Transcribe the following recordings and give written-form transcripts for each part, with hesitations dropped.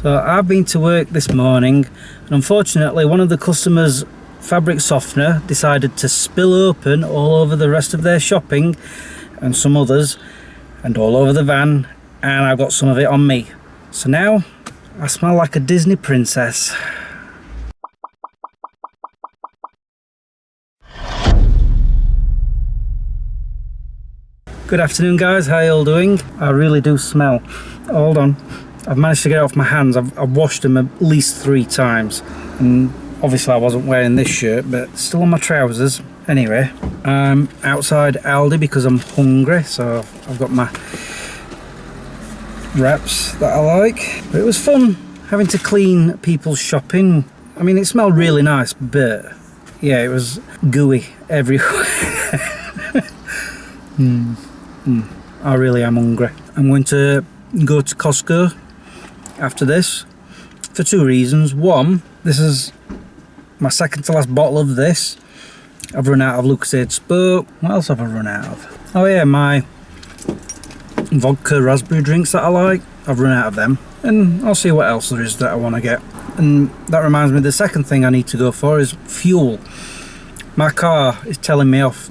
So I've been to work this morning, and unfortunately one of the customers' fabric softener decided to spill open all over the rest of their shopping and some others, and all over the van, and I've got some of it on me. So now I smell like a Disney princess. Good afternoon guys, how you all doing? I really do smell. Hold on, I've managed to get it off my hands. I've washed them at least 3 times, and obviously I wasn't wearing this shirt, but still on my trousers. Anyway, I'm outside Aldi because I'm hungry, so I've got my wraps that I like. But it was fun having to clean people's shopping. I mean, it smelled really nice, but yeah, it was gooey everywhere. I really am hungry. I'm going to go to Costco after this for 2 reasons. One, this is my second to last bottle of this. I've run out of Lucozade Spoke. What else have I run out of? Oh yeah, my vodka raspberry drinks that I like. I've run out of them, and I'll see what else there is that I want to get. And that reminds me, the second thing I need to go for is fuel. My car is telling me off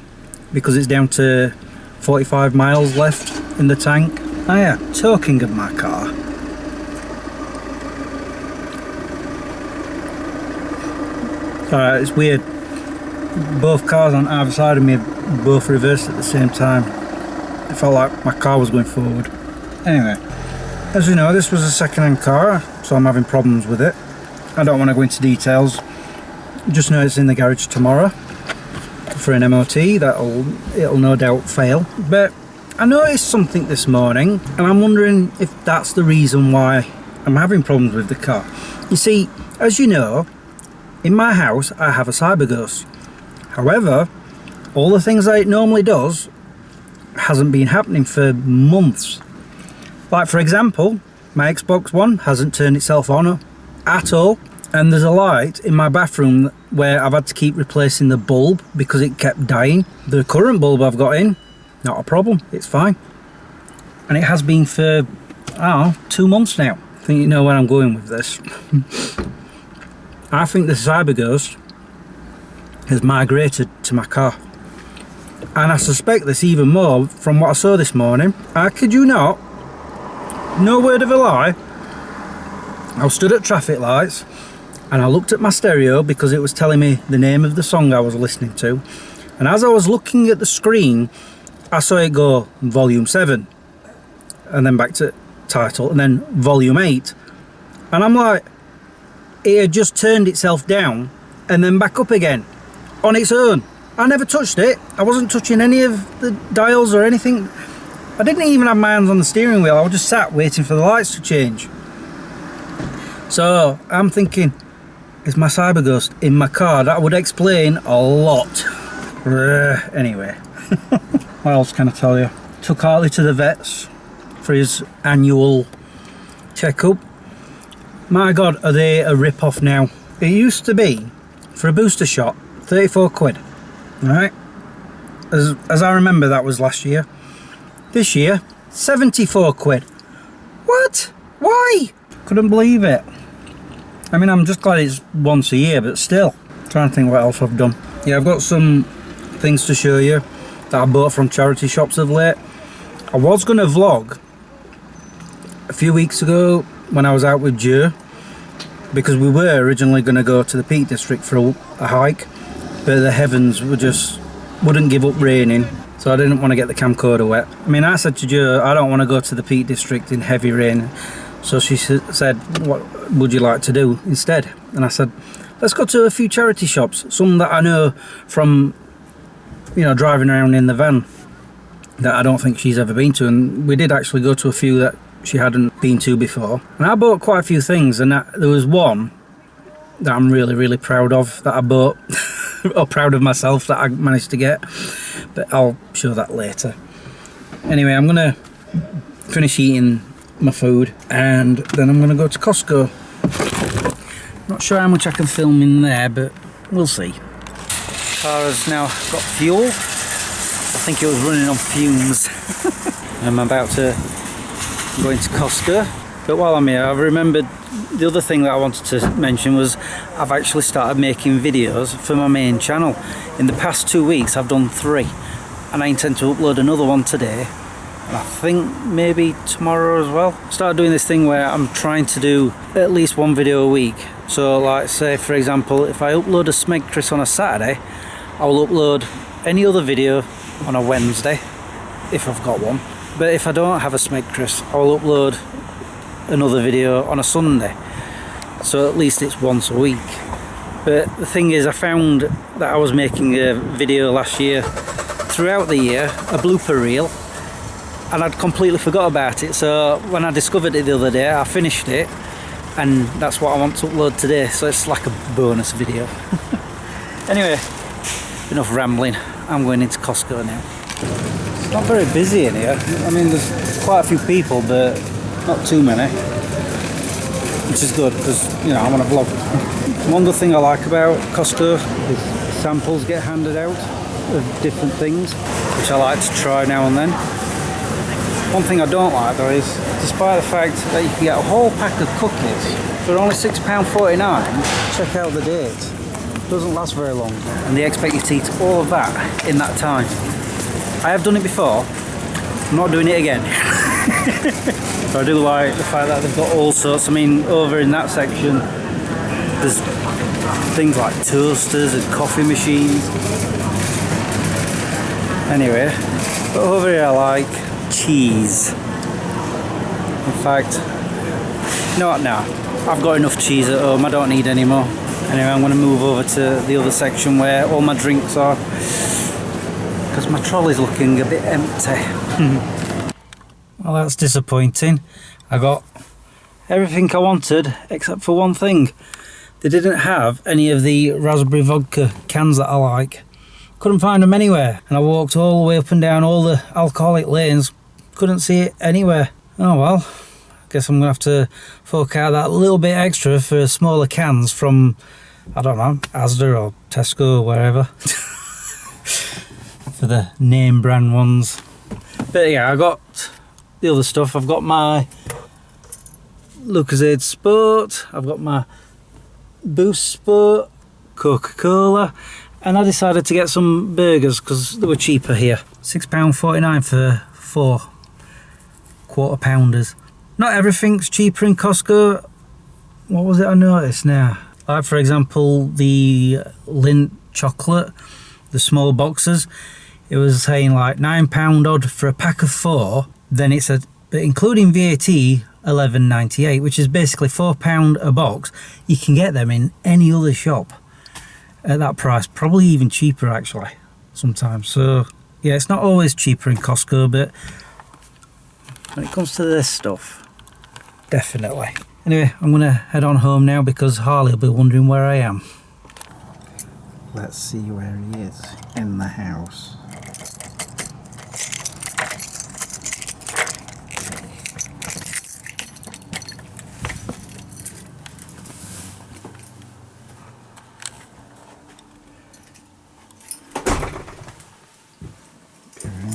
because it's down to 45 miles left in the tank. Oh yeah, talking of my car, alright, it's weird, both cars on either side of me both reversed at the same time. It felt like my car was going forward. Anyway, as you know, this was a second-hand car, so I'm having problems with it. I don't want to go into details, just know it's in the garage tomorrow for an MOT. It'll no doubt fail. But I noticed something this morning, and I'm wondering if that's the reason why I'm having problems with the car. You see, as you know, in my house I have a CyberGhost. However, all the things that it normally does hasn't been happening for months. Like, for example, my Xbox One hasn't turned itself on at all, and there's a light in my bathroom where I've had to keep replacing the bulb because it kept dying. The current bulb I've got in, not a problem, it's fine. And it has been for, I don't know, 2 months now. I think you know where I'm going with this. I think the CyberGhost has migrated to my car. And I suspect this even more from what I saw this morning. I kid you not, no word of a lie, I was stood at traffic lights and I looked at my stereo because it was telling me the name of the song I was listening to. And as I was looking at the screen, I saw it go volume 7 and then back to title and then volume 8. And I'm like, it had just turned itself down and then back up again on its own. I never touched it. I wasn't touching any of the dials or anything. I didn't even have my hands on the steering wheel. I was just sat waiting for the lights to change. So I'm thinking, is my CyberGhost in my car? That would explain a lot. Anyway, what else can I tell you? Took Hartley to the vets for his annual checkup. My God, are they a rip-off now? It used to be, for a booster shot, 34 quid. Right? As I remember, that was last year. This year, 74 quid. What? Why? Couldn't believe it. I mean, I'm just glad it's once a year, but still. I'm trying to think what else I've done. Yeah, I've got some things to show you that I bought from charity shops of late. I was going to vlog a few weeks ago when I was out with Joe, because we were originally going to go to the Peak District for a hike, but the heavens wouldn't give up raining, so I didn't want to get the camcorder wet. I mean, I said to Joe, I don't want to go to the Peak District in heavy rain, so she said, what would you like to do instead? And I said, let's go to a few charity shops, some that I know from, you know, driving around in the van that I don't think she's ever been to. And we did actually go to a few that she hadn't been to before, and I bought quite a few things, and there was one that I'm really proud of that I bought or proud of myself that I managed to get, but I'll show that later. Anyway, I'm gonna finish eating my food and then I'm gonna go to Costco. Not sure how much I can film in there, but we'll see. Car has now got fuel. I think it was running on fumes. I'm about to go into Costco, but while I'm here, I've remembered the other thing that I wanted to mention was I've actually started making videos for my main channel. In the past 2 weeks I've done 3, and I intend to upload another one today, and I think maybe tomorrow as well. I started doing this thing where I'm trying to do at least 1 video a week. So like, say for example, if I upload a Smeg Chris on a Saturday, I will upload any other video on a Wednesday if I've got one. But if I don't have a Smeg Chris, I will upload another video on a Sunday, so at least it's once a week. But the thing is, I found that I was making a video last year, throughout the year, a blooper reel, and I'd completely forgot about it. So when I discovered it the other day, I finished it, and that's what I want to upload today, so it's like a bonus video. Anyway, enough rambling, I'm going into Costco now. It's not very busy in here. I mean, there's quite a few people, but not too many, which is good because, you know, I want to vlog. One good thing I like about Costco is samples get handed out of different things, which I like to try now and then. One thing I don't like though is, despite the fact that you can get a whole pack of cookies for only £6.49, check out the date. It doesn't last very long, and they expect you to eat all of that in that time. I have done it before, I'm not doing it again. So I do like the fact that they've got all sorts. I mean, over in that section there's things like toasters and coffee machines. Anyway, but over here I like cheese. In fact, no, I've got enough cheese at home, I don't need any more. Anyway, I'm going to move over to the other section where all my drinks are, because my trolley's looking a bit empty. Well, that's disappointing. I got everything I wanted except for one thing. They didn't have any of the raspberry vodka cans that I like. Couldn't find them anywhere, and I walked all the way up and down all the alcoholic lanes, couldn't see it anywhere. Oh well, I guess I'm gonna have to fork out that little bit extra for smaller cans from, I don't know, Asda or Tesco or wherever. For the name brand ones. But yeah, I got the other stuff. I've got my Lucozade Sport, I've got my Boost Sport, Coca-Cola, and I decided to get some burgers because they were cheaper here. £6.49 for 4 quarter pounders. Not everything's cheaper in Costco. What was it I noticed now? Like for example, the Lindt chocolate, the small boxes, it was saying like £9 odd for a pack of 4. Then it said, but including VAT, £11.98, which is basically £4 a box. You can get them in any other shop at that price, probably even cheaper actually sometimes. So yeah, it's not always cheaper in Costco, but when it comes to this stuff, definitely. Anyway, I'm gonna head on home now because Harley will be wondering where I am. Let's see where he is in the house.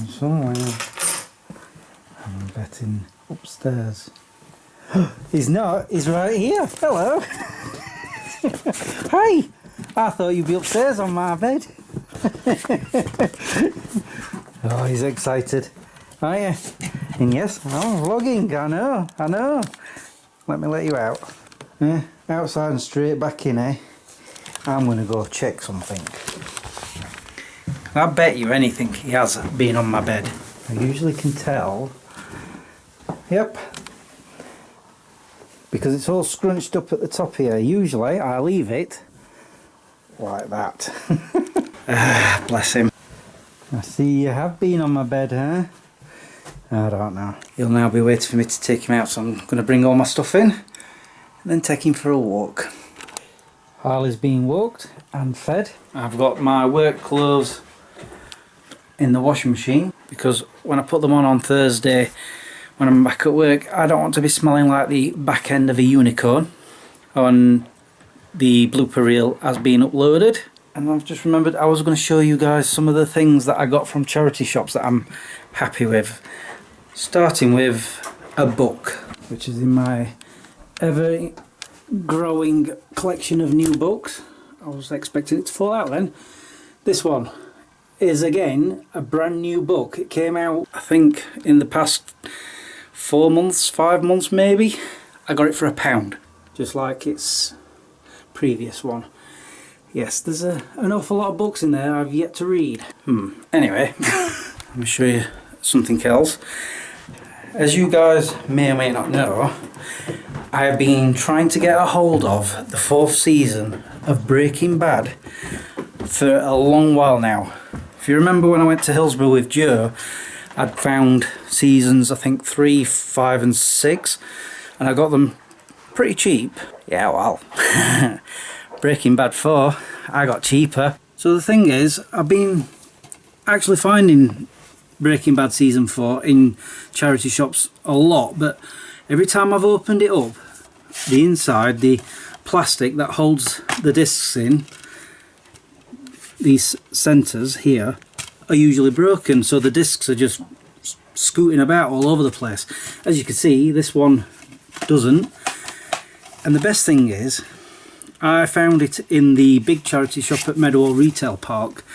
Somewhere. I'm betting upstairs. He's not, he's right here. Hello. Hi. I thought you'd be upstairs on my bed. Oh, he's excited. Are you? And yes, I'm vlogging, I know. Let me let you out. Outside and straight back in, eh? I'm gonna go check something. I bet you anything he has been on my bed. I usually can tell. Yep. Because it's all scrunched up at the top here. Usually I leave it like that. Bless him. I see you have been on my bed, huh? I don't know. He'll now be waiting for me to take him out, so I'm going to bring all my stuff in and then take him for a walk. Harley's being walked and fed. I've got my work clothes in the washing machine because when I put them on Thursday when I'm back at work, I don't want to be smelling like the back end of a unicorn. On the blooper reel has been uploaded, and I've just remembered I was going to show you guys some of the things that I got from charity shops that I'm happy with, starting with a book which is in my ever growing collection of new books. I was expecting it to fall out then. This one is again a brand new book. It came out, I think, in the past 4 months, 5 months maybe. I got it for £1, just like its previous one. Yes, there's an awful lot of books in there I've yet to read. Anyway, let me show you something else. As you guys may or may not know, I have been trying to get a hold of the 4th season of Breaking Bad for a long while now. If you remember when I went to Hillsborough with Joe, I'd found seasons, I think 3, 5 and 6, and I got them pretty cheap. Yeah, well, Breaking Bad 4, I got cheaper. So the thing is, I've been actually finding Breaking Bad season 4 in charity shops a lot, but every time I've opened it up, the inside, the plastic that holds the discs in, these centres here, are usually broken, so the discs are just scooting about all over the place. As you can see, this one doesn't. And the best thing is, I found it in the big charity shop at Meadowhall Retail Park,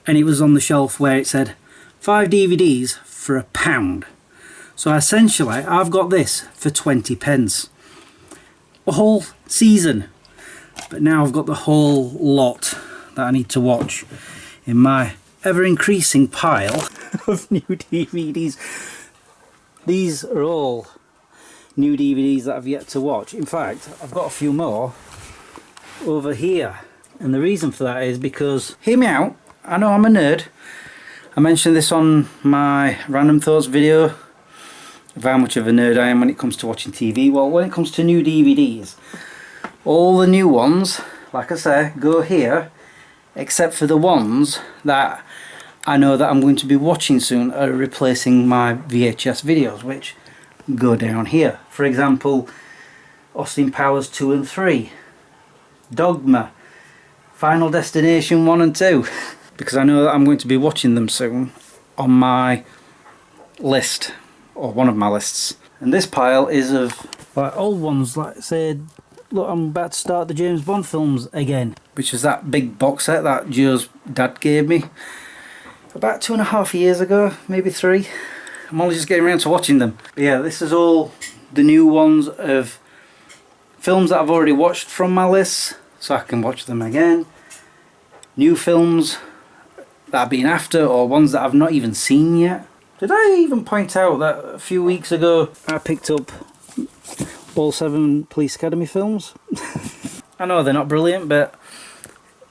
and it was on the shelf where it said 5 DVDs for £1. So essentially I've got this for 20 pence. A whole season. But now I've got the whole lot that I need to watch in my ever increasing pile of new DVDs. These are all new DVDs that I've yet to watch. In fact, I've got a few more over here, and the reason for that is because, hear me out, I know I'm a nerd. I mentioned this on my Random Thoughts video of how much of a nerd I am when it comes to watching TV. Well, when it comes to new DVDs, all the new ones, like I say, go here, except for the ones that I know that I'm going to be watching soon are replacing my VHS videos, which go down here. For example, Austin Powers 2 and 3, Dogma, Final Destination 1 and 2, because I know that I'm going to be watching them soon on my list, or one of my lists. And this pile is of like old ones, like say, look, I'm about to start the James Bond films again, which is that big box set that Joe's dad gave me about 2.5 years ago, maybe 3. I'm only just getting around to watching them. But yeah, this is all the new ones of films that I've already watched from my list, so I can watch them again. New films that I've been after, or ones that I've not even seen yet. Did I even point out that a few weeks ago I picked up all 7 Police Academy films? I know they're not brilliant, but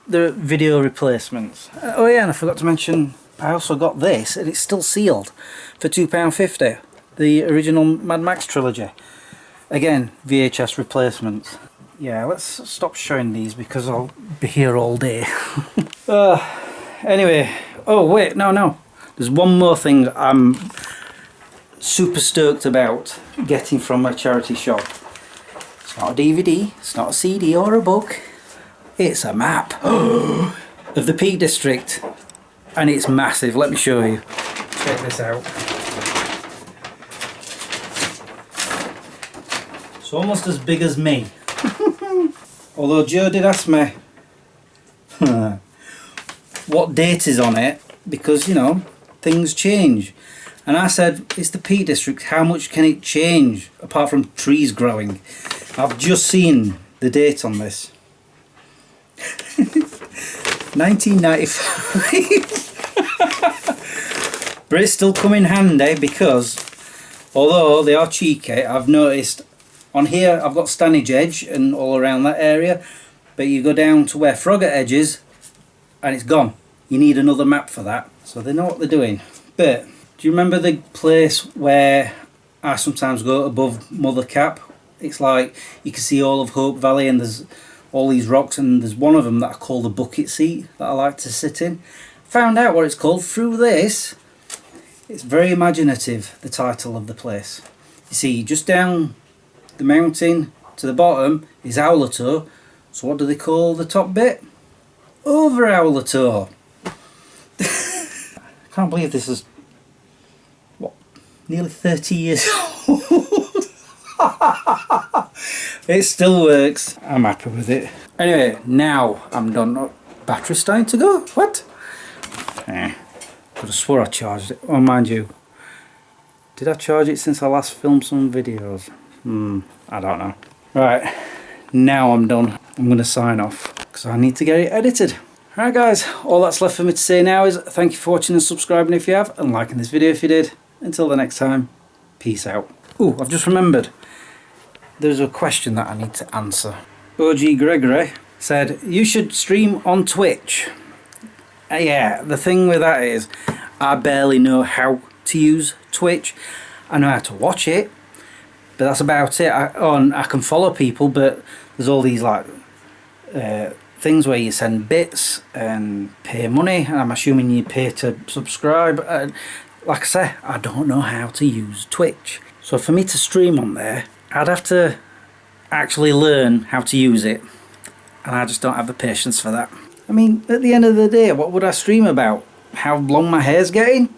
they're video replacements. Oh yeah, and I forgot to mention, I also got this, and it's still sealed, for £2.50. The original Mad Max trilogy. Again, VHS replacements. Yeah, let's stop showing these because I'll be here all day. Anyway, oh wait, no. There's one more thing I'm super stoked about getting from a charity shop. It's not a DVD, it's not a CD or a book. It's a map of the Peak District. And it's massive, let me show you. Check this out. It's almost as big as me. Although Joe did ask me what date is on it, because, you know, things change. And I said, it's the Peak District, how much can it change apart from trees growing? I've just seen the date on this. 1995. But it's still come in handy because, although they are cheeky, I've noticed on here I've got Stanage Edge and all around that area, but you go down to where Frogger Edge is and it's gone. You need another map for that. So they know what they're doing. But do you remember the place where I sometimes go above Mother Cap? It's like you can see all of Hope Valley and there's all these rocks, and there's one of them that I call the bucket seat that I like to sit in. Found out what it's called through this. It's very imaginative, the title of the place. You see, just down the mountain to the bottom is Owlatoe. So what do they call the top bit? Over Owlatoe. I can't believe this is, what, nearly 30 years old. It still works. I'm happy with it. Anyway, now I'm done. Oh, battery's starting to go. What? Could have swore I charged it. Oh, mind you. Did I charge it since I last filmed some videos? I don't know. Right, now I'm done. I'm going to sign off because I need to get it edited. Alright guys, all that's left for me to say now is thank you for watching and subscribing if you have, and liking this video if you did. Until the next time, peace out. Oh, I've just remembered. There's a question that I need to answer. OG Gregory said, you should stream on Twitch. Yeah, the thing with that is, I barely know how to use Twitch. I know how to watch it, but that's about it. I can follow people, but there's all these like things where you send bits and pay money, and I'm assuming you pay to subscribe. Like I say, I don't know how to use Twitch. So for me to stream on there, I'd have to actually learn how to use it, and I just don't have the patience for that. I mean, at the end of the day, what would I stream about? How long my hair's getting?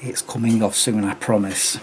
It's coming off soon, I promise.